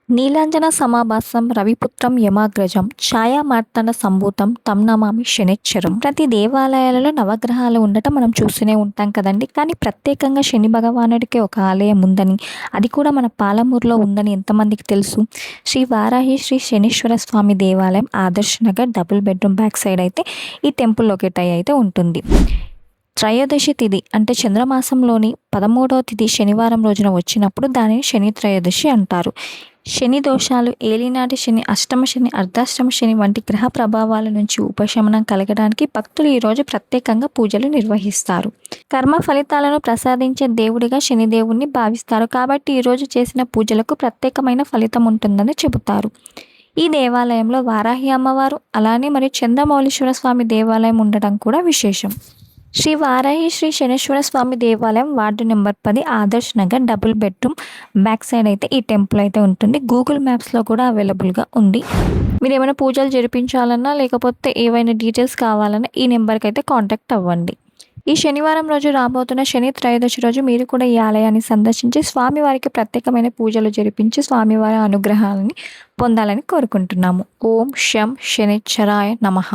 నీలాంజన సమాభాసం రవిపుత్రం యమాగ్రజం ఛాయామార్తాండ సంభూతం తం నమామి శనిశ్చరం. ప్రతి దేవాలయాలలో నవగ్రహాలు ఉండటం మనం చూస్తూనే ఉంటాం కదండి. కానీ ప్రత్యేకంగా శని భగవానుడికి ఒక ఆలయం ఉందని, అది కూడా మన పాలమూరులో ఉందని ఎంతమందికి తెలుసు? శ్రీ వారాహి శ్రీ శనీశ్వర స్వామి దేవాలయం Adarsh Nagar double bedroom back side అయితే ఈ టెంపుల్ లొకేట్ అయ్యి అయితే ఉంటుంది. త్రయోదశి తిథి అంటే చంద్రమాసంలోని 13వ తిథి శనివారం రోజున వచ్చినప్పుడు దానిని శని త్రయోదశి అంటారు. శని దోషాలు, ఏలినాటి శని, అష్టమ శని, అర్ధాష్టమ శని వంటి గ్రహ ప్రభావాల నుంచి ఉపశమనం కలగడానికి భక్తులు ఈరోజు ప్రత్యేకంగా పూజలు నిర్వహిస్తారు. కర్మ ఫలితాలను ప్రసాదించే దేవుడిగా శనిదేవుణ్ణి భావిస్తారు. కాబట్టి ఈరోజు చేసిన పూజలకు ప్రత్యేకమైన ఫలితం ఉంటుందని చెబుతారు. ఈ దేవాలయంలో వారాహి అమ్మవారు, అలానే మరియు చంద్రమౌళీశ్వర స్వామి దేవాలయం ఉండటం కూడా విశేషం. శ్రీ వారాహి శ్రీ శనీశ్వర స్వామి దేవాలయం ward number 10 Adarsh Nagar double bedroom back side అయితే ఈ టెంపుల్ అయితే ఉంటుంది. గూగుల్ మ్యాప్స్లో కూడా అవైలబుల్గా ఉంది. మీరు ఏమైనా పూజలు జరిపించాలన్నా లేకపోతే ఏవైనా డీటెయిల్స్ కావాలన్నా ఈ నెంబర్కి అయితే కాంటాక్ట్ అవ్వండి. ఈ శనివారం రోజు రాబోతున్న శని త్రయోదశి రోజు మీరు కూడా ఈ ఆలయాన్ని సందర్శించి స్వామివారికి ప్రత్యేకమైన పూజలు జరిపించి స్వామివారి అనుగ్రహాలని పొందాలని కోరుకుంటున్నాము. ఓం శం శనిశ్చరాయ నమః.